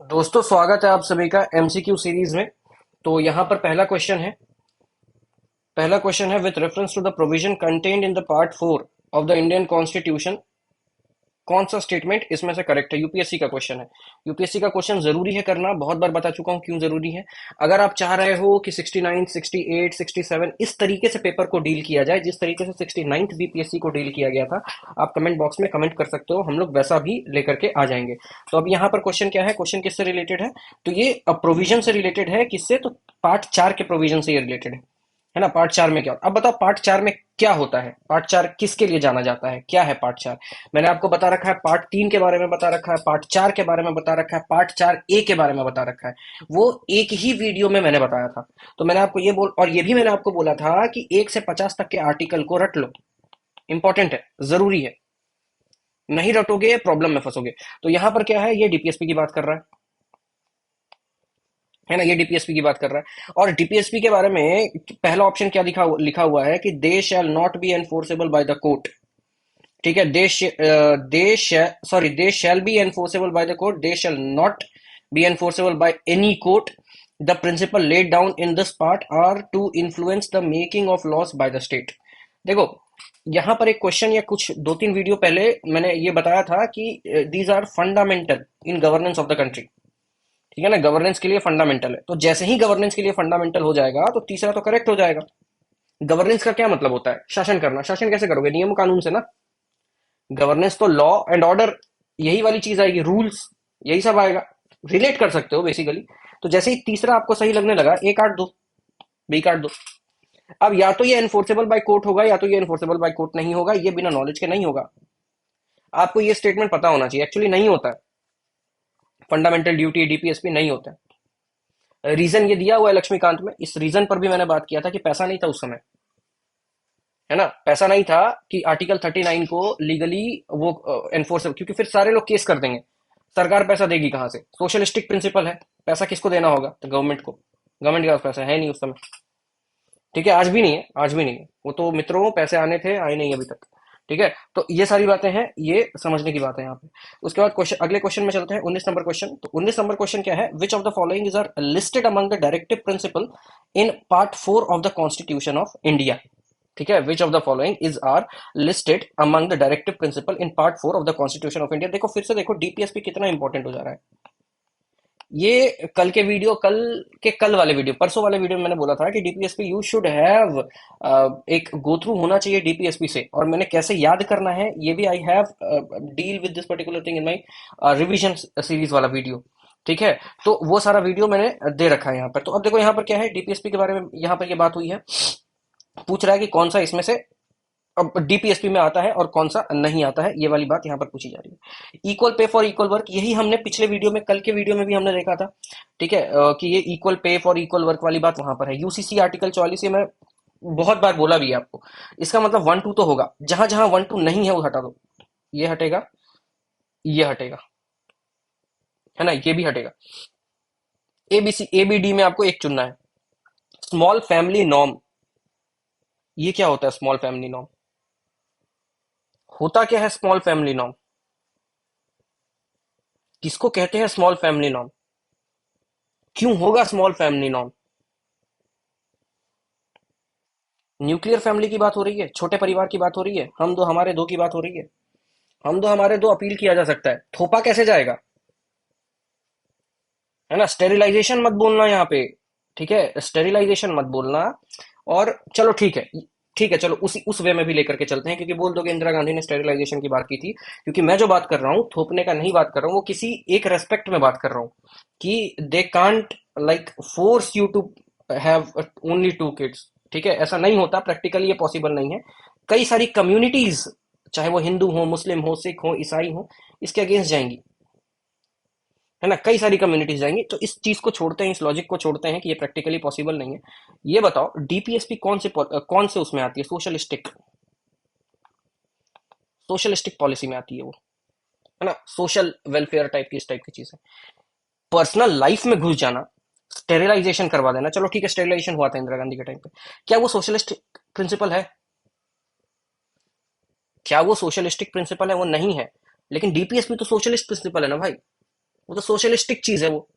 दोस्तों स्वागत है आप सभी का एमसीक्यू सीरीज में। तो यहाँ पर पहला क्वेश्चन है with reference to the provision contained in the part 4 of the Indian constitution. कौन सा स्टेटमेंट इसमें से करेक्ट है? यूपीएससी का क्वेश्चन है। यूपीएससी का क्वेश्चन जरूरी है करना, बहुत बार बता चुका हूं क्यों जरूरी है। अगर आप चाह रहे हो कि 69, 68, 67 इस तरीके से पेपर को डील किया जाए जिस तरीके से 69th बीपीएससी को डील किया गया था, आप कमेंट बॉक्स में कमेंट कर सकते हो, हम लोग वैसा भी लेकर के आ जाएंगे। तो अब यहाँ पर क्वेश्चन क्या है, क्वेश्चन किससे रिलेटेड है? तो ये प्रोविजन से रिलेटेड है। किससे? तो पार्ट 4 के प्रोविजन से ये रिलेटेड है ना। पार्ट 4 में क्या होता है? अब बताओ पार्ट 4 में क्या होता है, पार्ट 4 किसके लिए जाना जाता है, क्या है पार्ट 4? मैंने आपको बता रखा है, पार्ट 3 के बारे में बता रखा है, पार्ट 4 के बारे में बता रखा है, पार्ट 4A के बारे में बता रखा है। वो एक ही वीडियो में मैंने बताया था। तो मैंने आपको ये बोल और ये भी मैंने आपको बोला था कि 1 से 50 तक के आर्टिकल को रट लो। इंपॉर्टेंट है, जरूरी है। नहीं रटोगे प्रॉब्लम में फंसोगे। तो यहां पर क्या है, ये डीपीएसपी की बात कर रहा है ना, ये डीपीएसपी की बात कर रहा है। और डीपीएसपी के बारे में पहला ऑप्शन क्या लिखा हुआ है कि they shall not be enforceable by the court. ठीक है, they shall be enforceable by the court, they shall not be enforceable by any court. The principle laid down in this part are to influence the making of laws by the state. देखो, यहां पर एक question या कुछ 2-3 video पहले मैंने ये बताया था कि these are fundamental in governance of the country. ठीक है ना, गवर्नेंस के लिए फंडामेंटल है। तो जैसे ही गवर्नेंस के लिए फंडामेंटल हो जाएगा तो तीसरा तो करेक्ट हो जाएगा। गवर्नेंस का क्या मतलब होता है? शासन करना। शासन कैसे करोगे? नियम कानून से ना। गवर्नेंस तो लॉ एंड ऑर्डर, यही वाली चीज आएगी, रूल्स, यही सब आएगा। रिलेट कर सकते हो बेसिकली। तो जैसे ही तीसरा आपको सही लगने लगा, ए काट दो, बी काट दो। अब या तो ये एनफोर्सेबल बाय कोर्ट होगा या तो ये एनफोर्सेबल बाय कोर्ट नहीं होगा, ये बिना नॉलेज के नहीं होगा। आपको ये स्टेटमेंट पता होना चाहिए, एक्चुअली नहीं होता है। फंडामेंटल ड्यूटी डीपीएसपी नहीं होता है। रीजन ये दिया हुआ है लक्ष्मीकांत में, इस रीजन पर भी मैंने बात किया था कि पैसा नहीं था उस समय, है ना। पैसा नहीं था कि आर्टिकल 39 को लीगली वो एनफोर्स, क्योंकि फिर सारे लोग केस कर देंगे। सरकार पैसा देगी कहां से? सोशलिस्टिक प्रिंसिपल है, पैसा किसको देना होगा? तो गवर्नमेंट को। गवर्नमेंट के पास पैसा है नहीं उस समय। ठीक है, आज भी नहीं है, आज भी नहीं है। वो तो मित्रों पैसे आने थे, आए नहीं अभी तक। ठीक है, तो ये सारी बातें हैं, ये समझने की बात है यहाँ पे। उसके बाद क्वेश्चन, अगले क्वेश्चन में चलते हैं। 19 नंबर क्वेश्चन। तो 19 नंबर क्वेश्चन क्या है? Which of the following is are listed among the directive principle in part 4 of the constitution of India? ठीक है, which of the following is are listed among the directive principle in part 4 of the constitution of India? देखो फिर से, देखो DPSP कितना important हो जा रहा है। ये कल के वीडियो, कल वाले वीडियो, परसों वाले वीडियो में मैंने बोला था कि डीपीएसपी यू शुड हैव एक गो थ्रू होना चाहिए डीपीएसपी से। और मैंने कैसे याद करना है ये भी I have deal with this particular thing in my revision series वाला वीडियो। ठीक है, तो वो सारा वीडियो मैंने दे रखा है यहाँ पर। तो अब देखो यहाँ पर क्या है, डीपीएसपी के बारे में यहाँ पर ये बात हुई है। पूछ रहा है कि कौन सा इसमें से अब डीपीएसपी में आता है और कौन सा नहीं आता है, ये वाली बात यहाँ पर पूछी जा रही है। Equal pay for equal work, यही हमने पिछले वीडियो में, कल के वीडियो में भी हमने देखा था। ठीक है, कि ये equal pay for equal work वाली बात वहां पर है। यूसीसी आर्टिकल 44, ये मैं बहुत बार बोला भी है आपको। इसका मतलब 1-2 तो होगा, जहां जहां 1-2 नहीं है वो हटा दो। ये हटेगा, ये हटेगा, है ना, ये भी हटेगा। एबीसी एबीडी में आपको एक चुनना है। स्मॉल फैमिली नॉर्म, ये क्या होता है स्मॉल फैमिली नॉर्म? होता क्या है स्मॉल फैमिली नॉर्म? किसको कहते हैं स्मॉल फैमिली नॉर्म? क्यों होगा small family norm? Nuclear family की बात हो रही है, छोटे परिवार की बात हो रही है, हम दो हमारे दो की बात हो रही है। हम दो हमारे दो अपील किया जा सकता है, थोपा कैसे जाएगा? है ना, स्टेरिलाइजेशन मत बोलना यहाँ पे। ठीक है, स्टेरिलाइजेशन मत बोलना। और चलो ठीक है, ठीक है, चलो उसी उस वे में भी लेकर के चलते हैं, क्योंकि बोल दोगे इंदिरा गांधी ने स्टेरिलाइजेशन की बात की थी। क्योंकि मैं जो बात कर रहा हूँ थोपने का नहीं बात कर रहा हूँ, वो किसी एक रेस्पेक्ट में बात कर रहा हूँ कि they can't like force you to have only 2 kids. ठीक है, ऐसा नहीं होता, प्रैक्टिकली ये पॉसिबल नहीं है। कई सारी कम्युनिटीज, चाहे वो हिंदू हो, मुस्लिम हो, सिख हो, ईसाई हो, इसके अगेंस्ट जाएंगी। है ना, कई सारी कम्युनिटीज जाएंगी। तो इस चीज को छोड़ते हैं, इस लॉजिक को छोड़ते हैं कि ये प्रैक्टिकली पॉसिबल नहीं है। ये बताओ डीपीएसपी कौन से उसमें आती है? सोशलिस्टिक, सोशलिस्टिक पॉलिसी में आती है वो, है ना, सोशल वेलफेयर टाइप की, इस टाइप की चीज है। पर्सनल लाइफ में घुस जाना, स्टेरिलाइजेशन करवा देना, चलो ठीक है, स्टेरिलाइजेशन हुआ था इंदिरा गांधी के टाइम पे, क्या वो सोशलिस्ट प्रिंसिपल है? क्या वो सोशलिस्टिक प्रिंसिपल है? वो नहीं है। लेकिन डीपीएसपी तो सोशलिस्ट प्रिंसिपल है ना भाई। वो तो सोशलिस्टिक चीज है वो।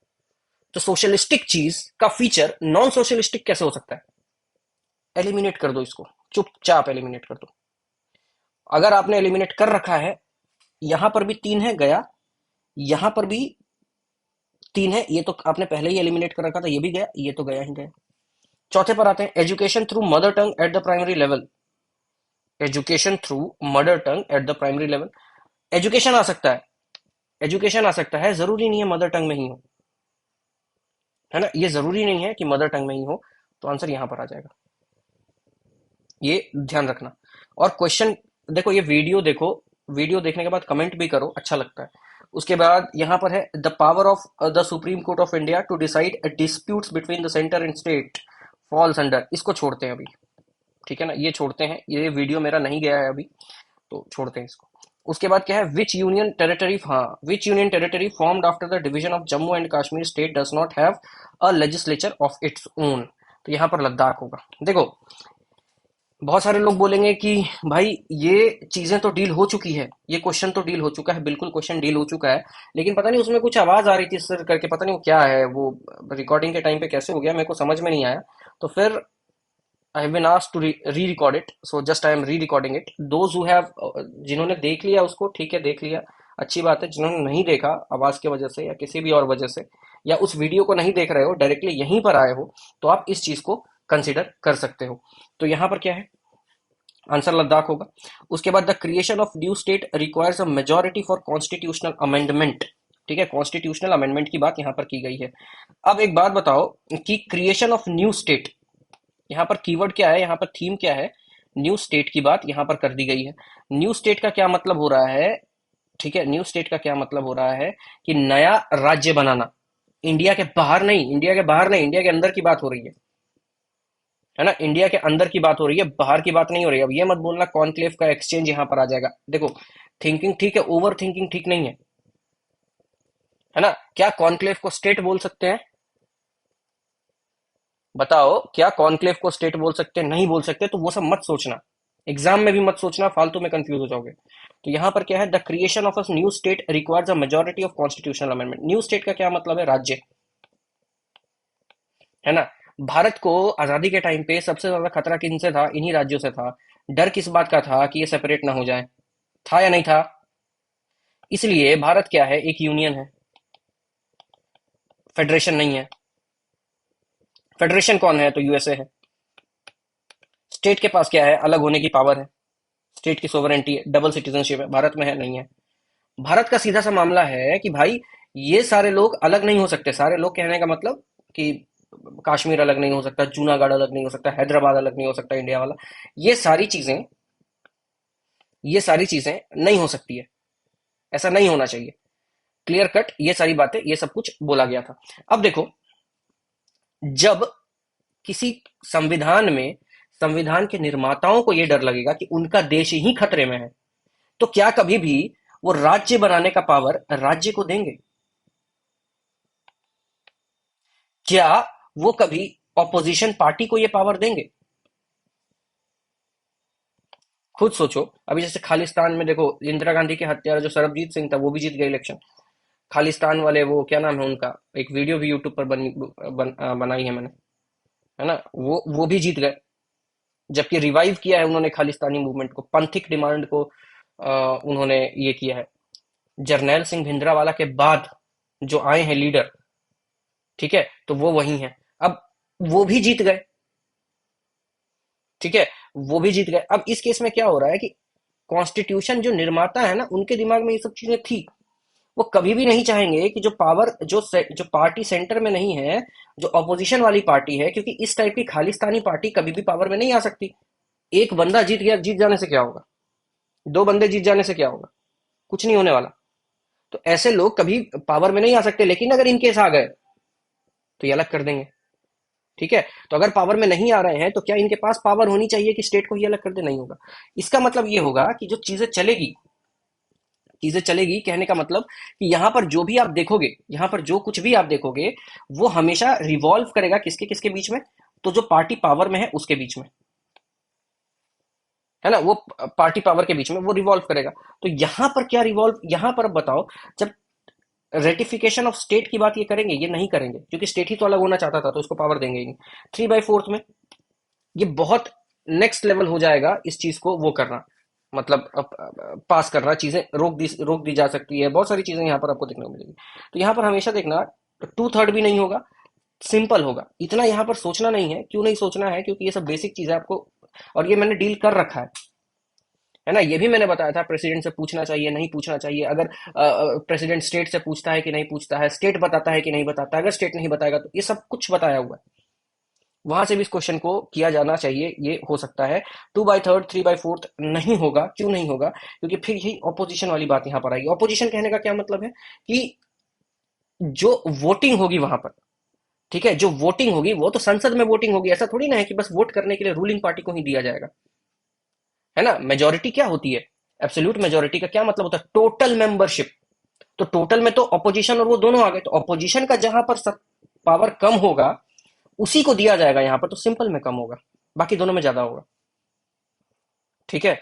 तो सोशलिस्टिक चीज का फीचर नॉन सोशलिस्टिक कैसे हो सकता है? एलिमिनेट कर दो इसको, चुपचाप एलिमिनेट कर दो। अगर आपने एलिमिनेट कर रखा है, यहां पर भी 3 है गया, यहां पर भी 3 है, ये तो आपने पहले ही एलिमिनेट कर रखा था, ये भी गया, ये तो गया ही गया। चौथे पर आते हैं, education through mother tongue at the primary level. Education through mother tongue at the primary level. Education आ सकता है, एजुकेशन आ सकता है, जरूरी नहीं है मदर टंग में ही हो, है ना, ये जरूरी नहीं है कि मदर टंग में ही हो। तो आंसर यहां पर आ जाएगा, ये ध्यान रखना। और क्वेश्चन देखो, ये वीडियो देखो, वीडियो देखने के बाद कमेंट भी करो, अच्छा लगता है। उसके बाद यहां पर है, the power of the Supreme Court of India to decide disputes between the centre and state falls under. इसको छोड़ते हैं अभी, ठीक है ना, ये छोड़ते हैं, ये वीडियो मेरा नहीं गया है अभी, तो छोड़ते हैं इसको। उसके बाद क्या है, विच यूनियन टेरिटरी, हाँ, विच union territory formed after the division of Jammu and Kashmir state does not have a legislature of its own. तो यहां पर लद्दाख होगा। देखो, बहुत सारे लोग बोलेंगे कि भाई ये चीजें तो डील हो चुकी है, ये क्वेश्चन तो डील हो चुका है, बिल्कुल क्वेश्चन डील हो चुका है, लेकिन पता नहीं उसमें कुछ आवाज आ रही थी सर करके, पता नहीं वो क्या है, वो रिकॉर्डिंग के टाइम पे कैसे हो गया मेरे को समझ में नहीं आया। तो फिर I have been asked to re record it, so just I am re recording it. Those who have, जिन्होंने देख लिया उसको ठीक है, देख लिया, अच्छी बात है। जिन्होंने नहीं देखा आवाज की वजह से या किसी भी और वजह से, या उस वीडियो को नहीं देख रहे हो, डायरेक्टली यहीं पर आए हो, तो आप इस चीज को कंसिडर कर सकते हो। तो यहां पर क्या है, आंसर लद्दाख होगा। उसके बाद, the creation of new state requires a majority for constitutional amendment. ठीक है, कॉन्स्टिट्यूशनल अमेंडमेंट की बात यहां पर की गई है। अब एक बात बताओ कि क्रिएशन ऑफ न्यू स्टेट, यहाँ पर कीवर्ड क्या है, यहाँ पर थीम क्या है, न्यू स्टेट की बात यहाँ पर कर दी गई है। न्यू स्टेट का क्या मतलब हो रहा है, ठीक है, न्यू स्टेट का क्या मतलब हो रहा है कि नया राज्य बनाना। इंडिया के बाहर नहीं, इंडिया के बाहर नहीं, इंडिया के अंदर की बात हो रही है ना, इंडिया के अंदर की बात हो रही है, बाहर की बात नहीं हो रही है। अब ये मत बोलना कॉन्क्लेव का एक्सचेंज यहां पर आ जाएगा। देखो, थिंकिंग ठीक है, ओवर थिंकिंग ठीक नहीं है ना। क्या कॉन्क्लेव को स्टेट बोल सकते हैं? बताओ, क्या कॉन्क्लेव को स्टेट बोल सकते हैं? नहीं बोल सकते, तो वो सब मत सोचना, एग्जाम में भी मत सोचना, फालतू में कंफ्यूज हो जाओगे। तो यहां पर क्या है, the creation of a new state requires a majority of constitutional amendment. New state का क्या मतलब है, राज्य, है ना। भारत को आजादी के टाइम पे सबसे ज्यादा खतरा किन से था, इन्हीं राज्यों से था। डर किस बात का था कि ये सेपरेट ना हो जाए, था या नहीं था? इसलिए भारत क्या है, एक यूनियन है, फेडरेशन नहीं है। फेडरेशन कौन है, तो यूएसए है। स्टेट के पास क्या है, अलग होने की पावर है, स्टेट की सोवरेंटी है, डबल सिटीजनशिप है, भारत में है नहीं है। भारत का सीधा सा मामला है कि भाई ये सारे लोग अलग नहीं हो सकते। सारे लोग कहने का मतलब कि कश्मीर अलग नहीं हो सकता, जूनागढ़ अलग नहीं हो सकता, हैदराबाद अलग नहीं हो सकता, इंडिया वाला, ये सारी चीजें, ये सारी चीजें नहीं हो सकती है, ऐसा नहीं होना चाहिए। क्लियर कट, ये सारी बातें, ये सब कुछ बोला गया था। अब देखो, जब किसी संविधान में, संविधान के निर्माताओं को यह डर लगेगा कि उनका देश ही खतरे में है, तो क्या कभी भी वो राज्य बनाने का पावर राज्य को देंगे? क्या वो कभी ऑपोजिशन पार्टी को ये पावर देंगे? खुद सोचो। अभी जैसे खालिस्तान में देखो, इंदिरा गांधी के हत्यारा जो सरबजीत सिंह था, वो भी जीत गए इलेक्शन। खालिस्तान वाले, वो क्या नाम है उनका, एक वीडियो भी यूट्यूब पर बनाई है मैंने, है ना, वो भी जीत गए। जबकि रिवाइव किया है उन्होंने खालिस्तानी मूवमेंट को, पंथिक डिमांड को, उन्होंने ये किया है। जरनैल सिंह भिंडरावाला के बाद जो आए हैं लीडर, ठीक है, तो वो वही हैं। अब वो भी जीत गए, ठीक है, वो भी जीत गए। अब इस केस में क्या हो रहा है कि कॉन्स्टिट्यूशन जो निर्माता है ना, उनके दिमाग में ये सब चीजें थी। वो कभी भी नहीं चाहेंगे कि जो पावर, जो पार्टी सेंटर में नहीं है, जो ऑपोजिशन वाली पार्टी है, क्योंकि इस टाइप की खालिस्तानी पार्टी कभी भी पावर में नहीं आ सकती। एक बंदा जीत गया, जीत जाने से क्या होगा, दो बंदे जीत जाने से क्या होगा, कुछ नहीं होने वाला। तो ऐसे लोग कभी पावर में नहीं आ सकते, लेकिन अगर इनकेस आ गए तो ये अलग कर देंगे, ठीक है। तो अगर पावर में नहीं आ रहे हैं, तो क्या इनके पास पावर होनी चाहिए कि स्टेट को ही अलग कर दे? नहीं होगा। इसका मतलब ये होगा कि जो चीजें चलेगी, चीजें चलेगी, कहने का मतलब कि यहां पर जो भी आप देखोगे, यहां पर जो कुछ भी आप देखोगे, वो हमेशा रिवॉल्व करेगा किसके किसके बीच में, तो जो पार्टी पावर में है उसके बीच में, है ना, वो पार्टी पावर के बीच में वो रिवॉल्व करेगा। तो यहां पर क्या रिवॉल्व, यहां पर अब बताओ, जब रेटिफिकेशन ऑफ स्टेट की बात ये करेंगे? ये नहीं करेंगे, क्योंकि स्टेट ही तो अलग होना चाहता था, तो उसको पावर देंगे ही नहीं। 3/4 में ये बहुत नेक्स्ट लेवल हो जाएगा, इस चीज को वो करना, मतलब पास करना, चीजें रोक दी जा सकती है, बहुत सारी चीजें यहाँ पर आपको देखने को मिलेगी। तो यहाँ पर हमेशा देखना 2/3 भी नहीं होगा, सिंपल होगा। इतना यहाँ पर सोचना नहीं है। क्यों नहीं सोचना है? क्योंकि ये सब बेसिक चीज है आपको, और ये मैंने डील कर रखा है ना। ये भी मैंने बताया था, प्रेसिडेंट से पूछना चाहिए नहीं पूछना चाहिए, अगर प्रेसिडेंट स्टेट से पूछता है कि नहीं पूछता है, स्टेट बताता है कि नहीं बताता है, अगर स्टेट नहीं बताएगा तो ये सब कुछ बताया हुआ है। वहां से भी इस क्वेश्चन को किया जाना चाहिए, ये हो सकता है। 2/3 3/4 नहीं होगा। क्यों नहीं होगा? क्योंकि फिर यही ऑपोजिशन वाली बात यहाँ पर आएगी। ऑपोजिशन कहने का क्या मतलब है कि जो वोटिंग होगी वहां पर, ठीक है, जो वोटिंग होगी वो तो संसद में वोटिंग होगी, ऐसा थोड़ी ना है कि बस वोट करने के लिए रूलिंग पार्टी को ही दिया जाएगा, है ना। मेजोरिटी क्या होती है? एब्सोल्यूट मेजोरिटी का क्या मतलब होता है? Total membership. तो टोटल में तो ऑपोजिशन और वो दोनों आ गए, तो ऑपोजिशन का जहां पर पावर कम होगा उसी को दिया जाएगा। यहां पर तो सिंपल में कम होगा, बाकी दोनों में ज्यादा होगा। ठीक है,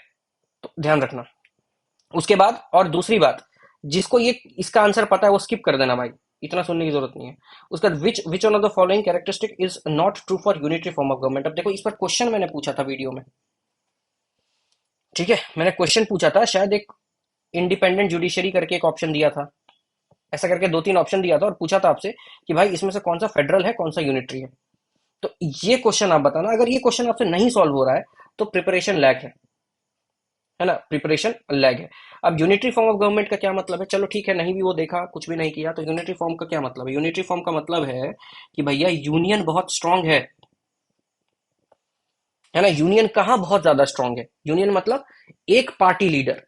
तो ध्यान रखना। उसके बाद और दूसरी बात, जिसको ये इसका आंसर पता है वो स्किप कर देना भाई, इतना सुनने की जरूरत नहीं है। उसका विच one of the following characteristic is not true for unitary form of government. अब देखो, इस पर क्वेश्चन मैंने पूछा था वीडियो में, ठीक है, मैंने क्वेश्चन पूछा था, शायद एक इंडिपेंडेंट जुडिशरी करके एक ऑप्शन दिया था, ऐसा करके 2-3 ऑप्शन दिया था, और पूछा था आपसे कि भाई इसमें से कौन सा फेडरल है, कौन सा यूनिटरी है। तो ये क्वेश्चन आप बताना। अगर ये क्वेश्चन आपसे नहीं सॉल्व हो रहा है तो प्रिपरेशन लैग है ना, प्रिपरेशन लैग है। अब यूनिटरी फॉर्म ऑफ गवर्नमेंट का क्या मतलब है? चलो ठीक है, नहीं भी वो देखा, कुछ भी नहीं किया, तो यूनिटरी फॉर्म का क्या मतलब है? यूनिटरी फॉर्म का मतलब है कि भैया यूनियन बहुत स्ट्रांग है ना। यूनियन कहाँ बहुत ज्यादा स्ट्रांग है? यूनियन मतलब एक पार्टी लीडर,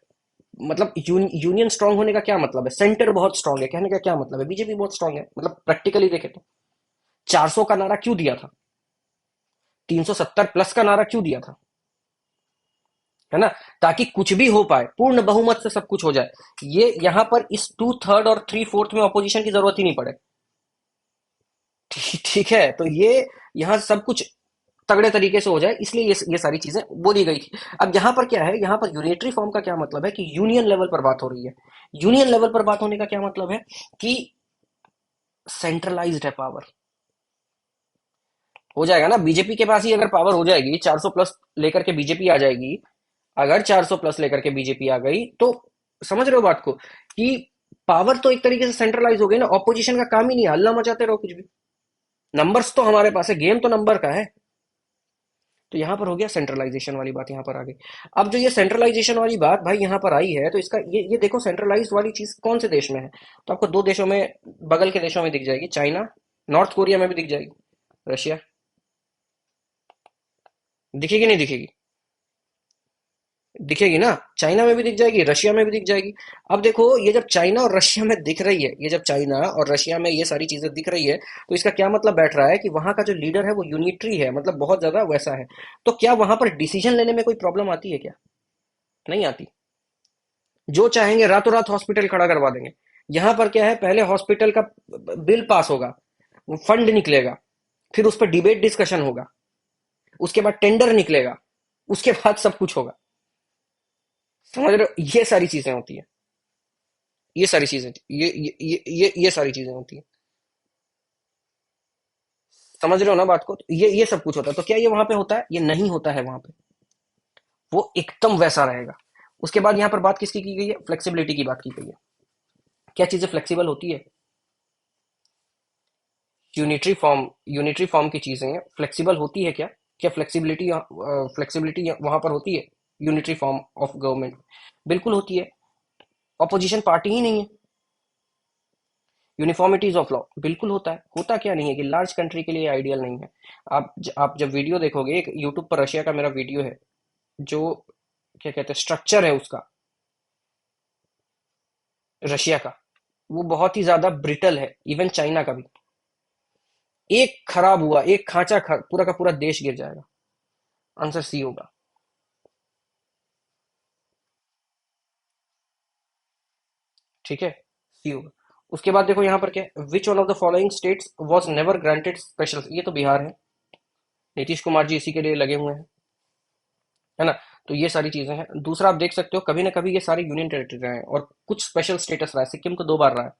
मतलब यूनियन स्ट्रांग होने का क्या मतलब है? सेंटर बहुत स्ट्रांग है, कहने का क्या मतलब है? बीजेपी बहुत स्ट्रांग है, मतलब प्रैक्टिकली देखे तो 400 का नारा क्यों दिया था? 370 प्लस का नारा क्यों दिया था? है ना, ताकि कुछ भी हो पाए, पूर्ण बहुमत से सब कुछ हो जाए। ये यहां पर इस 2/3 और 3/4 में ऑपोजिशन की जरूरत ही नहीं पड़े। ठीक है, तो ये यहां सब कुछ तगड़े तरीके से हो जाए, इसलिए ये सारी चीजें बोली गई थी। अब यहाँ पर क्या है? यहाँ पर यूनिटरी फॉर्म का क्या मतलब है कि यूनियन लेवल पर बात हो रही है। यूनियन लेवल पर बात होने का क्या मतलब है कि सेंट्रलाइज्ड है पावर। हो जाएगा ना, बीजेपी के पास ही अगर पावर हो जाएगी, 400 प्लस लेकर के बीजेपी आ जाएगी, अगर 400 प्लस लेकर के बीजेपी आ गई तो समझ रहे हो बात को, कि पावर तो एक तरीके से सेंट्रलाइज हो गई ना। ऑपोजिशन का काम ही नहीं है हल्ला मचाते रहो कुछ भी, नंबर्स तो हमारे पास है, गेम तो नंबर का है। तो यहां पर हो गया सेंट्रलाइजेशन वाली बात, यहां पर आ गई। अब जो ये सेंट्रलाइजेशन वाली बात भाई यहां पर आई है, तो इसका ये देखो, सेंट्रलाइज वाली चीज कौन से देश में है? तो आपको दो देशों में, बगल के देशों में दिख जाएगी, चाइना, नॉर्थ कोरिया में भी दिख जाएगी, रशिया। दिखेगी नहीं दिखेगी? दिखेगी ना, चाइना में भी दिख जाएगी, रशिया में भी दिख जाएगी। अब देखो, ये जब चाइना और रशिया में दिख रही है, ये जब चाइना और रशिया में ये सारी चीजें दिख रही है, तो इसका क्या मतलब बैठ रहा है कि वहां का जो लीडर है वो यूनिटरी है, मतलब बहुत ज्यादा वैसा है। तो क्या वहां पर डिसीजन लेने में कोई प्रॉब्लम आती है क्या? नहीं आती। जो चाहेंगे रातों रात हॉस्पिटल खड़ा करवा देंगे। यहां पर क्या है, पहले हॉस्पिटल का बिल पास होगा, फंड निकलेगा, फिर उस पर डिबेट डिस्कशन होगा, उसके बाद टेंडर निकलेगा, उसके बाद सब कुछ होगा। समझ रहे हो? ये सारी चीजें होती है, ये सारी चीजें, ये सारी चीजें होती है। समझ रहे हो ना बात को? तो ये सब कुछ होता है। तो क्या ये वहां पे होता है? ये नहीं होता है वहां पे, वो एकदम वैसा रहेगा। उसके बाद यहां पर बात किसकी की गई है? फ्लेक्सिबिलिटी की बात की गई है। क्या चीजें फ्लेक्सिबल होती है? यूनिटरी फॉर्म की चीजें फ्लेक्सिबल होती है क्या? क्या फ्लेक्सिबिलिटी वहां पर होती है यूनिटरी फॉर्म ऑफ गवर्नमेंट? बिल्कुल होती है। ऑपोजिशन पार्टी ही नहीं है। यूनिफॉर्मिटीज ऑफ लॉ बिल्कुल होता है। होता क्या नहीं है कि लार्ज कंट्री के लिए आइडियल नहीं है। आप जब वीडियो देखोगे, एक यूट्यूब पर रशिया का मेरा वीडियो है, जो क्या कहते हैं स्ट्रक्चर है उसका, रशिया का, वो बहुत ही ज्यादा ब्रिटल है, इवन चाइना का भी। एक खराब हुआ, एक पूरा का पूरा देश गिर जाएगा। आंसर सी होगा। ठीक है, सी होगा। उसके बाद देखो यहाँ पर क्या, विच one of the following states was never granted special, ये तो बिहार है, नीतीश कुमार जी इसी के लिए लगे हुए हैं, है ना। तो ये सारी चीजें हैं। दूसरा, आप देख सकते हो कभी ना कभी ये सारे यूनियन टेरिटरी रहे हैं और कुछ स्पेशल स्टेटस रहा है। सिक्किम को 2 बार रहा है,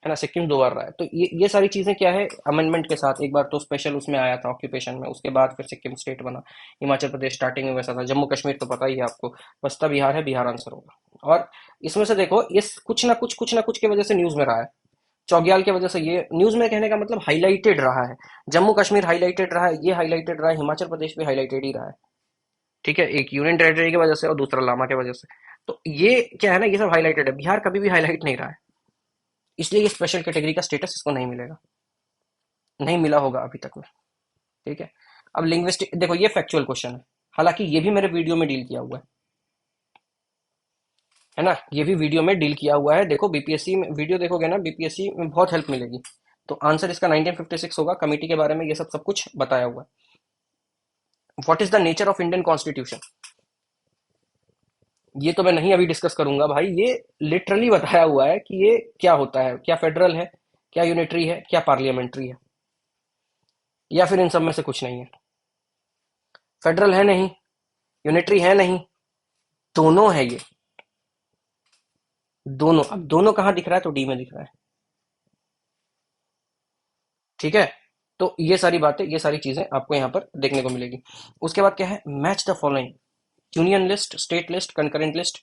है ना, सिक्किम 2 बार रहा है। तो ये सारी चीजें क्या है, अमेंडमेंट के साथ, एक बार तो स्पेशल उसमें आया था ऑक्यूपेशन में, उसके बाद फिर सिक्किम स्टेट बना। हिमाचल प्रदेश स्टार्टिंग में वैसा था, जम्मू कश्मीर तो पता ही है आपको, बसता बिहार है, बिहार आंसर होगा। और इसमें से देखो, ये कुछ ना कुछ की वजह से न्यूज में रहा है। चौग्याल की वजह से ये न्यूज में, कहने का मतलब हाईलाइटेड रहा है। जम्मू कश्मीर हाईलाइटेड रहा है, ये हाईलाइटेड रहा है, हिमाचल प्रदेश भी हाईलाइटेड ही रहा है। ठीक है, एक यूनियन टेरिटरी की वजह से और दूसरा लामा की वजह से। तो ये क्या है ना, ये सब हाईलाइटेड है, बिहार कभी भी हाईलाइट नहीं रहा है, इसलिए ये स्पेशल कैटेगरी का स्टेटस इसको नहीं मिलेगा, नहीं मिला होगा अभी तक में। ठीक है। अब लिंग्विस्टिक देखो, ये फैक्चुअल क्वेश्चन है, हालांकि ये भी मेरे वीडियो में डील किया हुआ है ना, ये भी वीडियो में डील किया हुआ है। देखो बीपीएससी में वीडियो देखोगे ना, बीपीएससी में बहुत हेल्प मिलेगी। तो आंसर इसका 1956 होगा, कमेटी के बारे में ये सब सब कुछ बताया हुआ है। What is the nature of Indian constitution, ये तो मैं नहीं अभी डिस्कस करूंगा भाई, ये लिटरली बताया हुआ है कि ये क्या होता है, क्या फेडरल है, क्या यूनिटरी है, क्या पार्लियामेंट्री है, या फिर इन सब में से कुछ नहीं है। फेडरल है नहीं, यूनिटरी है नहीं, दोनों है ये, दोनों। अब दोनों कहाँ दिख रहा है, तो डी में दिख रहा है। ठीक है। तो ये सारी बातें, ये सारी चीजें आपको यहाँ पर देखने को मिलेगी। उसके बाद क्या है, match the following, union list, state list, concurrent list.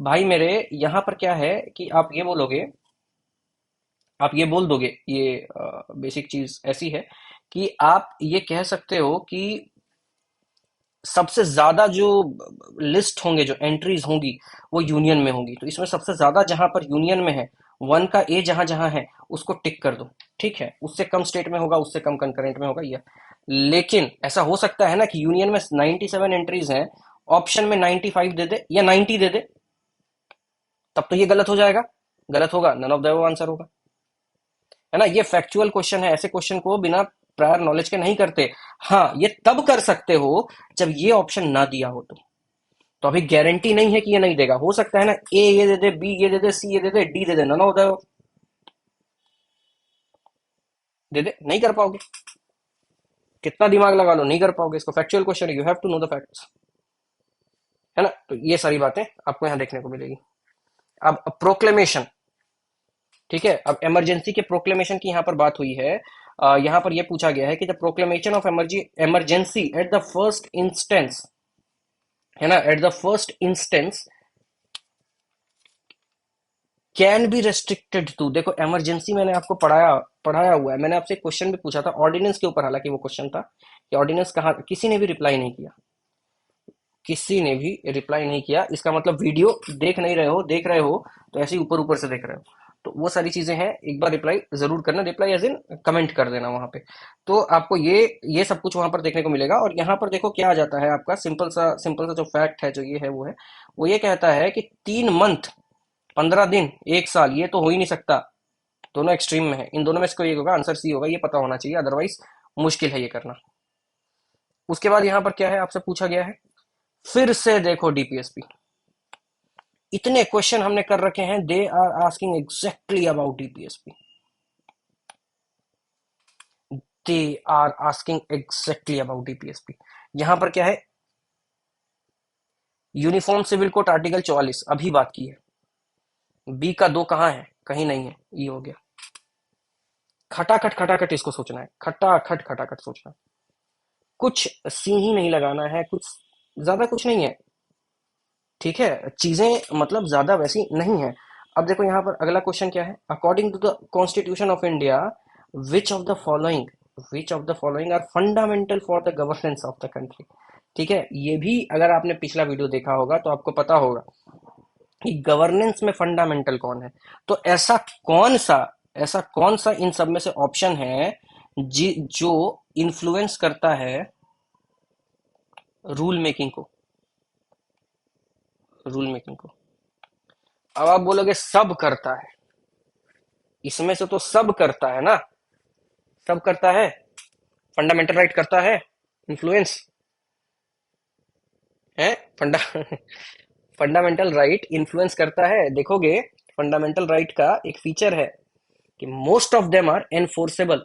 भाई मेरे यहाँ पर क्या है कि आप ये बोलोगे, आप ये बोल दोगे, ये बेसिक चीज ऐसी है कि आप ये कह सकते हो कि सबसे ज्यादा जो लिस्ट होंगे, जो एंट्रीज होंगी, वो यूनियन में होंगी। तो इसमें सबसे ज्यादा जहां पर यूनियन में है, वन का ए जहां जहां है उसको टिक कर दो। ठीक है, उससे कम स्टेट में होगा, उससे कम कंकरेंट में होगा, यह। लेकिन ऐसा हो सकता है ना कि यूनियन में 97 एंट्रीज हैं, ऑप्शन में 95 दे दे या 90 दे दे, तब तो ये गलत हो जाएगा, गलत होगा, नन ऑफ द आंसर होगा। है ना, ये फैक्चुअल क्वेश्चन है, ऐसे क्वेश्चन को बिना प्रायर नॉलेज के नहीं करते। हाँ, ये तब कर सकते हो जब ये ऑप्शन ना दिया हो तो अभी गारंटी नहीं है कि ये नहीं देगा, हो सकता है ना ए ये दे दे, बी ये दे दे, सी ये दे दे, डी दे दे, नन ऑफ द दे दे, नहीं कर पाओगे, कितना दिमाग लगा लो नहीं कर पाओगे इसको, फैक्चुअल क्वेश्चन है, you have to know the facts. है ना, तो ये सारी बातें आपको यहाँ देखने को मिलेगी। अब प्रोक्लेमेशन, ठीक है, अब इमरजेंसी के प्रोक्लेमेशन की यहाँ पर बात हुई है। यहाँ पर यह पूछा गया है कि the proclamation of emergency at the first instance, है ना, at the first instance can be restricted to. देखो इमरजेंसी मैंने आपको पढ़ाया पढ़ाया हुआ है, मैंने आपसे क्वेश्चन भी पूछा था ऑर्डिनेंस के ऊपर, हालांकि वो क्वेश्चन था कि ऑर्डिनेंस कहाँ, किसी ने भी रिप्लाई नहीं किया, किसी ने भी रिप्लाई नहीं किया। इसका मतलब वीडियो देख नहीं रहे हो, देख रहे हो तो ऐसे ही ऊपर ऊपर से देख रहे हो। तो वो सारी चीजें हैं, एक बार रिप्लाई जरूर करना, रिप्लाई एज इन कमेंट कर देना वहां पे। तो आपको ये सब कुछ वहां पर देखने को मिलेगा। और यहाँ पर देखो क्या आ जाता है आपका, सिंपल सा जो फैक्ट है, जो ये है वो है, वो ये कहता है कि 3 मंथ, 15 दिन, 1 साल, ये तो हो ही नहीं सकता, दोनों एक्सट्रीम में है, इन दोनों में से कोई एक होगा, आंसर सी होगा, ये पता होना चाहिए, अदरवाइज मुश्किल है ये करना। उसके बाद यहाँ पर क्या है, आपसे पूछा गया है, फिर से देखो डीपीएसपी, इतने क्वेश्चन हमने कर रखे हैं, they are asking exactly about DPSP, they are asking exactly about DPSP. यहां पर क्या है, यूनिफॉर्म सिविल कोड आर्टिकल 44 अभी बात की है, बी का 2 कहाँ है, कहीं नहीं है, ये हो गया। खटाखट खटाखट इसको सोचना है, खटाखट खटाखट सोचना है, कुछ सी ही नहीं लगाना है, कुछ ज्यादा कुछ नहीं है। ठीक है, चीजें मतलब ज्यादा वैसी नहीं है। अब देखो यहाँ पर अगला क्वेश्चन क्या है, according to the constitution of India, which of the following, which of the following are fundamental for the governance of the country. ठीक है, ये भी अगर आपने पिछला वीडियो देखा होगा तो आपको पता होगा कि गवर्नेंस में फंडामेंटल कौन है। तो ऐसा कौन सा इन सब में से ऑप्शन है जो इन्फ्लुएंस करता है रूल मेकिंग को, रूल मेकिंग को। अब आप बोलोगे सब करता है, इसमें से तो सब करता है ना, सब करता है, फंडामेंटल राइट करता है, इन्फ्लुएंस है, फंडामेंटल राइट इन्फ्लुएंस करता है। देखोगे फंडामेंटल राइट का एक फीचर है कि most of them are enforceable,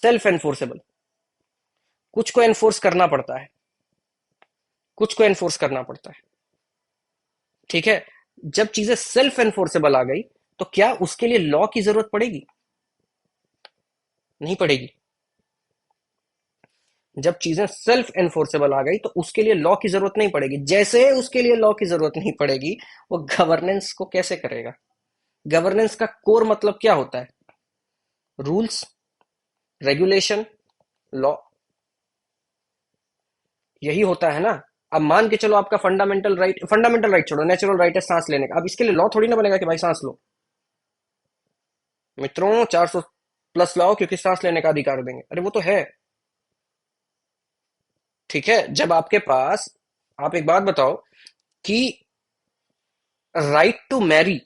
self enforceable, कुछ को एनफोर्स करना पड़ता है, कुछ को एनफोर्स करना पड़ता है। ठीक है, जब चीजें सेल्फ एनफोर्सेबल आ गई तो क्या उसके लिए लॉ की जरूरत पड़ेगी? नहीं पड़ेगी। जब चीजें सेल्फ एनफोर्सेबल आ गई तो उसके लिए लॉ की जरूरत नहीं पड़ेगी। जैसे उसके लिए लॉ की जरूरत नहीं पड़ेगी, वो गवर्नेंस को कैसे करेगा? गवर्नेंस का कोर मतलब क्या होता है? रूल्स, रेगुलेशन, लॉ, यही होता है ना। अब मान के चलो आपका फंडामेंटल राइट छोड़ो, नेचुरल राइट है सांस लेने का, अब इसके लिए लॉ थोड़ी ना बनेगा कि भाई सांस लो। मित्रों, 400 प्लस लाओ क्योंकि सांस लेने का अधिकार देंगे। अरे वो तो है। ठीक है, जब आपके पास, आप एक बात बताओ कि राइट टू मैरी,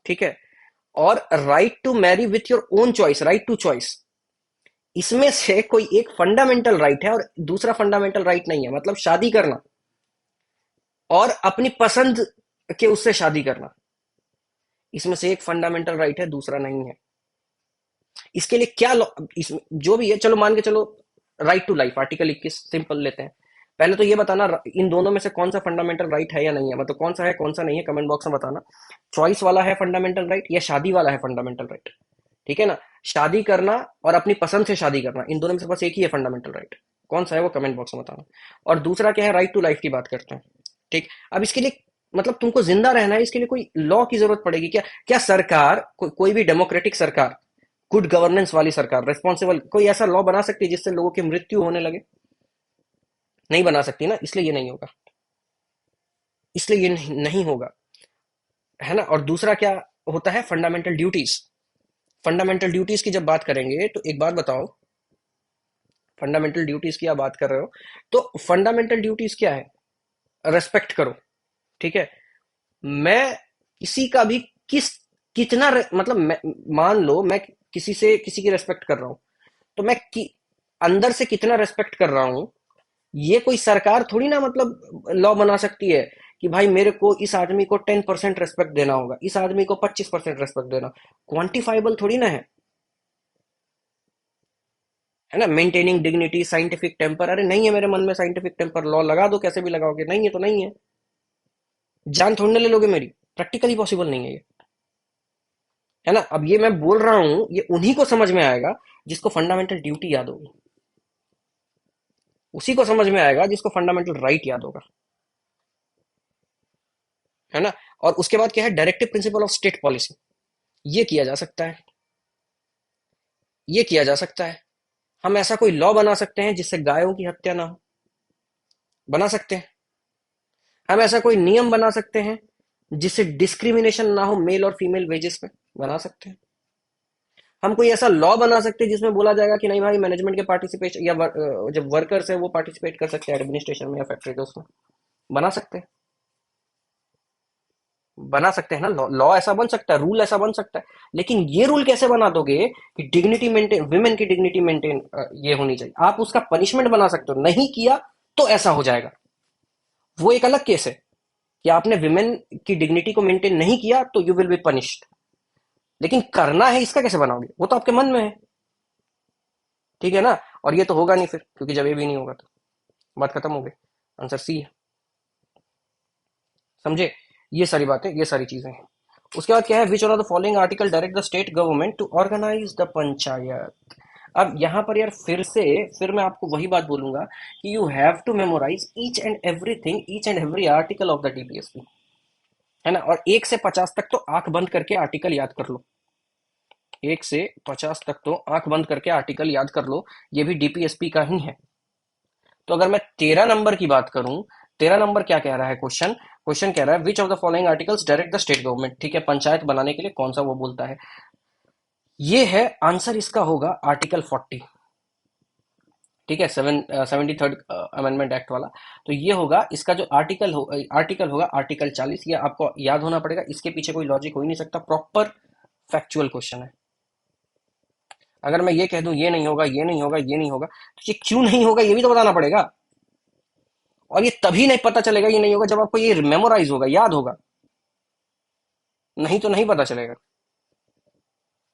ठीक है, और right to marry with your own choice, right to choice, इसमें से कोई एक फंडामेंटल राइट है और दूसरा फंडामेंटल राइट नहीं है। मतलब शादी करना और अपनी पसंद के उससे शादी करना, इसमें से एक फंडामेंटल राइट है, दूसरा नहीं है। इसके लिए क्या इसमें जो भी है, चलो मान के चलो right to life, article 21 simple लेते हैं। पहले तो ये बताना इन दोनों में से कौन सा फंडामेंटल राइट है या नहीं है, मतलब कौन सा है कौन सा नहीं है, कमेंट बॉक्स में बताना। चॉइस वाला है फंडामेंटल राइट या शादी वाला है फंडामेंटल राइट? ठीक है ना, शादी करना और अपनी पसंद से शादी करना, इन दोनों में से बस एक ही है फंडामेंटल राइट। कौन सा है वो कमेंट बॉक्स में बताना। और दूसरा क्या है, राइट टू लाइफ की बात करते हैं। ठीक, अब इसके लिए मतलब तुमको जिंदा रहना है, इसके लिए कोई लॉ की जरूरत पड़ेगी क्या? क्या सरकार कोई भी डेमोक्रेटिक सरकार, गुड गवर्नेंस वाली सरकार, रिस्पॉन्सिबल, कोई ऐसा लॉ बना सकती है जिससे लोगों की मृत्यु होने लगे? नहीं बना सकती ना, इसलिए ये नहीं होगा, इसलिए ये नहीं होगा, है ना। और दूसरा क्या होता है, फंडामेंटल ड्यूटीज। फंडामेंटल ड्यूटीज की जब बात करेंगे तो एक बात बताओ, फंडामेंटल ड्यूटीज की आप बात कर रहे हो, तो फंडामेंटल ड्यूटीज क्या है? रेस्पेक्ट करो, ठीक है। मैं किसी का भी किस कितना मतलब मान लो मैं किसी से किसी की रेस्पेक्ट कर रहा हूं, तो मैं अंदर से कितना रेस्पेक्ट कर रहा हूं, ये कोई सरकार थोड़ी ना मतलब लॉ बना सकती है कि भाई मेरे को इस आदमी को 10% रेस्पेक्ट देना होगा, इस आदमी को 25% रेस्पेक्ट देना। क्वांटिफाइबल थोड़ी ना है ना। मेंटेनिंग डिग्निटी, साइंटिफिक टेम्पर, अरे नहीं है मेरे मन में साइंटिफिक टेम्पर, लॉ लगा दो कैसे भी लगाओगे, नहीं है तो नहीं है। जान थोड़ी ना ले लोगे मेरी, प्रैक्टिकली पॉसिबल नहीं है ये, है ना। अब ये मैं बोल रहा हूं, ये उन्हीं को समझ में आएगा जिसको फंडामेंटल ड्यूटी याद होगी, उसी को समझ में आएगा जिसको फंडामेंटल राइट याद होगा, है ना। और उसके बाद क्या है, directive principle of state policy. ये किया जा सकता है, ये किया जा सकता है। हम ऐसा कोई लॉ बना सकते हैं जिससे गायों की हत्या ना हो, बना सकते हैं। हम ऐसा कोई नियम बना सकते हैं जिससे डिस्क्रिमिनेशन ना हो मेल और फीमेल वेजेस पे, बना सकते हैं। हम कोई ऐसा लॉ बना सकते हैं जिसमें बोला जाएगा कि नहीं भाई मैनेजमेंट के पार्टिसिपेशन या जब वर्कर्स है वो पार्टिसिपेट कर सकते हैं एडमिनिस्ट्रेशन में या फैक्ट्री के उसमें, बना सकते हैं। बना सकते हैं ना, लॉ लॉ ऐसा बन सकता है, रूल ऐसा बन सकता है। लेकिन ये रूल कैसे बना दोगे कि डिग्निटी मेंटेन, विमेन की डिग्निटी मेंटेन ये होनी चाहिए, आप उसका पनिशमेंट बना सकते हो, नहीं किया तो ऐसा हो जाएगा, वो एक अलग केस है कि आपने विमेन की डिग्निटी को मेंटेन नहीं किया तो यू विल बी पनिश्ड। लेकिन करना है इसका कैसे बनाओगे, वो तो आपके मन में है, ठीक है ना। और ये तो होगा नहीं फिर, क्योंकि जब ये भी नहीं होगा तो बात खत्म हो गई। आंसर सी है, समझे। ये सारी बातें, ये सारी चीजें हैं। उसके बाद क्या है, which one of the following article direct the state government to organise the panchayat. अब यहां पर यार फिर मैं आपको वही बात बोलूंगा कि you have to memorise each and everything, each and every article of the DPSP, है ना। और 1 से 50 तक तो आंख बंद करके आर्टिकल याद कर लो, 1 से 50 तक तो आंख बंद करके आर्टिकल याद कर लो, ये भी डीपीएसपी का ही है। तो अगर मैं 13 नंबर की बात करूं, 13 नंबर क्या कह रहा है क्वेश्चन, क्वेश्चन कह रहा है which of the following articles direct the state government, ठीक है, पंचायत बनाने के लिए कौन सा वो बोलता है। ये है आंसर, इसका होगा आर्टिकल 40, ठीक है, 73rd अमेंडमेंट एक्ट वाला। तो ये होगा इसका जो आर्टिकल होगा आर्टिकल 40, ये आपको याद होना पड़ेगा, इसके पीछे कोई लॉजिक हो ही नहीं सकता, प्रॉपर फैक्चुअल क्वेश्चन है। अगर मैं ये कह दूं ये नहीं होगा, ये नहीं होगा, ये नहीं होगा, तो ये क्यों नहीं होगा ये भी तो बताना पड़ेगा। और ये तभी नहीं पता चलेगा ये नहीं होगा जब आपको ये मेमोराइज होगा, याद होगा, नहीं तो नहीं पता चलेगा,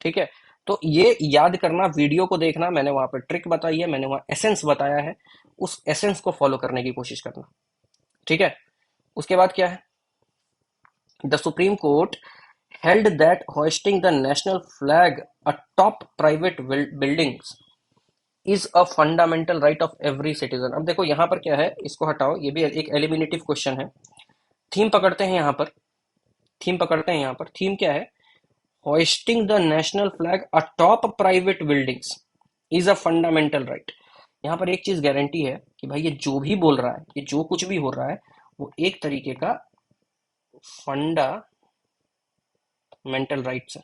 ठीक है। तो ये याद करना, वीडियो को देखना, मैंने वहां पर ट्रिक बताई है, मैंने वहां एसेंस बताया है, उस एसेंस को फॉलो करने की कोशिश करना, ठीक है। उसके बाद क्या है, the Supreme court held that hoisting the national flag atop private buildings is a fundamental right of every citizen. अब देखो यहाँ पर क्या है, इसको हटाओ, ये भी एक एलिमिनेटिव क्वेश्चन है। थीम पकड़ते हैं यहाँ पर, थीम क्या है? Hoisting the national flag atop private buildings is a fundamental right. यहाँ पर एक चीज गारंटी है कि भाई ये जो भी बोल रहा है, ये जो कुछ भी हो रहा है, वो एक तरीके का फंडामेंटल राइट है,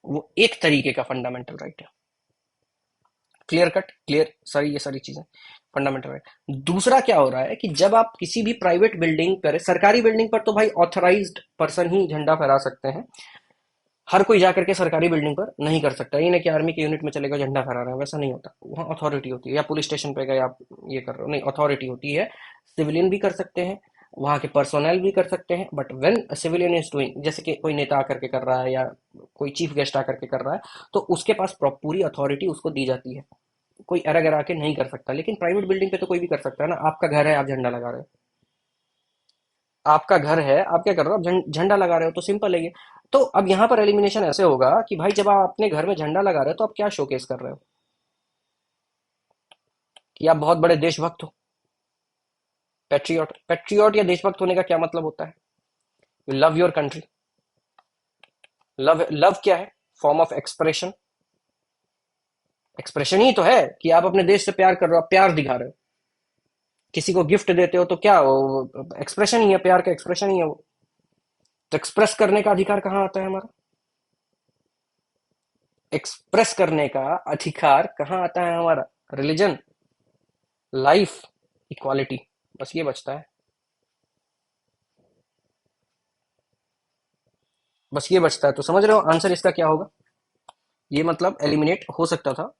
वो एक तरीके का फंडामेंटल राइट है। क्लियर कट, क्लियर सारी, ये सारी चीजें फंडामेंटल राइट। दूसरा क्या हो रहा है कि जब आप किसी भी प्राइवेट बिल्डिंग पर, सरकारी बिल्डिंग पर तो भाई ऑथराइज्ड पर्सन ही झंडा फहरा सकते हैं, हर कोई जाकर के सरकारी बिल्डिंग पर नहीं कर सकता। ये नहीं कि आर्मी के यूनिट में चलेगा झंडा फहरा रहे हैं, वैसा नहीं होता। वहाँ अथॉरिटी होती है, या पुलिस स्टेशन पे गए आप ये कर रहे हो, नहीं, अथॉरिटी होती है। सिविलियन भी कर सकते हैं, वहाँ के पर्सोनल भी कर सकते हैं, but when civilian is doing, जैसे कि कोई नेता आकर के कर रहा है या कोई चीफ गेस्ट आकर के कर रहा है, तो उसके पास पूरी अथॉरिटी उसको दी जाती है, कोई एरा गिरा के नहीं कर सकता। लेकिन प्राइवेट बिल्डिंग पे तो कोई भी कर सकता है ना। आपका घर है, आप झंडा लगा रहे हो, आपका घर है, आप क्या कर रहे हो? आप झंडा लगा रहे हो, तो सिंपल है ये। तो अब यहाँ पर एलिमिनेशन ऐसे होगा कि भाई जब आप अपने घर में झंडा लगा रहे हो, तो आप क्या शोकेस कर रहे हो? कि आप बहुत बड़े देशभक्त हो, पेट्रियट। पेट्रियट या देशभक्त होने का क्या मतलब होता है? You love your country. Love, love क्या है? Form of expression. एक्सप्रेशन ही तो है कि आप अपने देश से प्यार कर रहे हो, आप प्यार दिखा रहे हो। किसी को गिफ्ट देते हो तो क्या, एक्सप्रेशन ही है, प्यार का एक्सप्रेशन ही है वो। तो एक्सप्रेस करने का अधिकार कहाँ आता है हमारा? एक्सप्रेस करने का अधिकार कहाँ आता है हमारा? रिलीजन, लाइफ, इक्वालिटी, बस ये बचता है, बस ये बचता है। तो समझ रहे हो आंसर इसका क्या होगा? ये मतलब एलिमिनेट हो सकता था,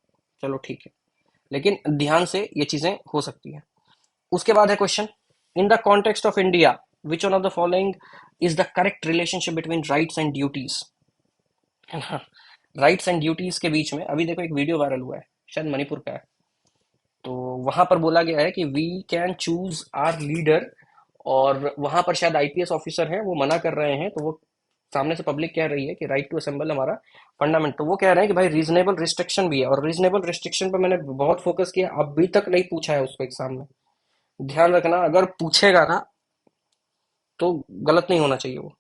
चलो ठीक है, लेकिन ध्यान से ये चीजें हो सकती हैं। उसके बाद है question, in the context of India which one of the following is the correct relationship between rights and duties? है ना, राइट्स एंड ड्यूटीज के बीच में अभी देखो एक वीडियो वायरल हुआ है, शायद मणिपुर का है। तो वहां पर बोला गया है कि we can choose our leader, और वहां पर शायद आईपीएस ऑफिसर हैं, वो मना कर रहे हैं। तो वो सामने से पब्लिक कह रही है कि राइट टू असेंबल हमारा फंडामेंट, तो वो कह रहे हैं कि भाई रीजनेबल रिस्ट्रिक्शन भी है। और रीजनेबल रिस्ट्रिक्शन पर मैंने बहुत फोकस किया, अभी तक नहीं पूछा है उसको एग्जाम में। ध्यान रखना, अगर पूछेगा ना तो गलत नहीं होना चाहिए वो।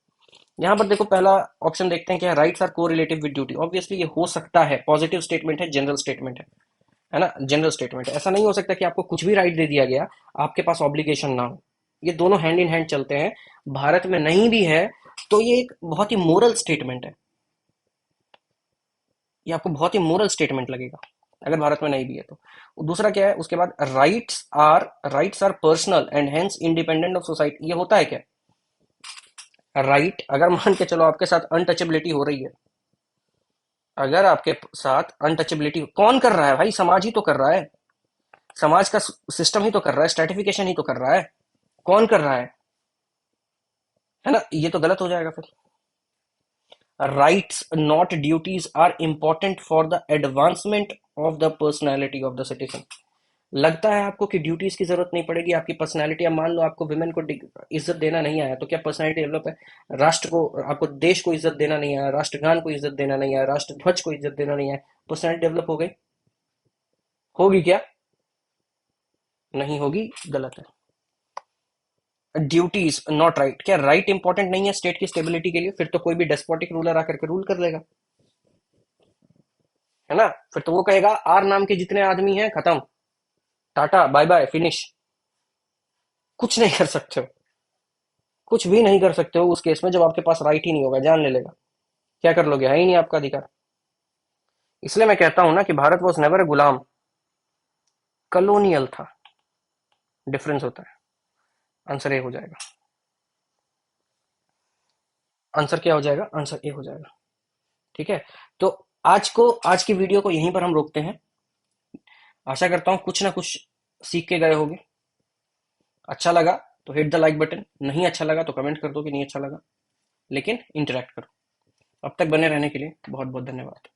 यहाँ पर देखो पहला ऑप्शन देखते हैं क्या, राइट्स आर को रिलेटिव विद ड्यूटी। ऑब्वियसली ये हो सकता है, पॉजिटिव स्टेटमेंट है, जनरल स्टेटमेंट है ना, जनरल स्टेटमेंट है। ऐसा नहीं हो सकता कि आपको कुछ भी राइट दे दिया गया, आपके पास ऑब्लिगेशन ना हो। ये दोनों हैंड इन हैंड चलते हैं। भारत में नहीं भी है तो ये एक बहुत ही मोरल स्टेटमेंट है, ये आपको बहुत ही मोरल स्टेटमेंट लगेगा अगर भारत में नहीं भी है तो। दूसरा क्या है उसके बाद, rights are personal and hence independent of society. ये होता है क्या? राइट, अगर मान के चलो आपके साथ अनटचेबिलिटी हो रही है, अगर आपके साथ अनटचेबिलिटी कौन कर रहा है भाई? समाज ही तो कर रहा है, समाज का सिस्टम ही तो कर रहा है, स्ट्रेटिफिकेशन ही तो कर रहा है। कौन कर रहा है ना? ये तो गलत हो जाएगा फिर। Rights not duties are important for the advancement of the personality of the citizen. लगता है आपको कि ड्यूटीज की जरूरत नहीं पड़ेगी, आपकी पर्सनैलिटी, अब मान लो आपको वुमेन को इज्जत देना नहीं आया, तो क्या पर्सनैलिटी डेवलप है? राष्ट्र को, आपको देश को इज्जत देना नहीं आया, राष्ट्रगान को इज्जत देना नहीं आया, राष्ट्रध्वज को इज्जत देना नहीं आया, पर्सनैलिटी डेवलप हो गई? होगी क्या? नहीं होगी, गलत है। ड्यूटीज नॉट राइट, क्या राइट इंपॉर्टेंट नहीं है स्टेट की स्टेबिलिटी के लिए? फिर तो कोई भी डेस्पोटिक रूलर आकर के रूल कर लेगा, है ना। फिर तो वो कहेगा आर नाम के जितने आदमी हैं खत्म, टाटा बाय बाय फिनिश। कुछ नहीं कर सकते हो, कुछ भी नहीं कर सकते हो उस केस में, जब आपके पास राइट ही नहीं होगा, जान ले लेगा। क्या कर लोगे, है ही नहीं आपका अधिकार। इसलिए मैं कहता हूं ना कि Bharat was never a Ghulam, colonial था। डिफरेंस होता है। आंसर ए हो जाएगा। आंसर क्या हो जाएगा? आंसर ए हो जाएगा। ठीक है, तो आज की वीडियो को यहीं पर हम रोकते हैं। आशा करता हूं कुछ ना कुछ सीख के गए होगे। अच्छा लगा तो हिट द लाइक बटन, नहीं अच्छा लगा तो कमेंट कर दो कि नहीं अच्छा लगा, लेकिन इंटरेक्ट करो। अब तक बने रहने के लिए बहुत बहुत धन्यवाद।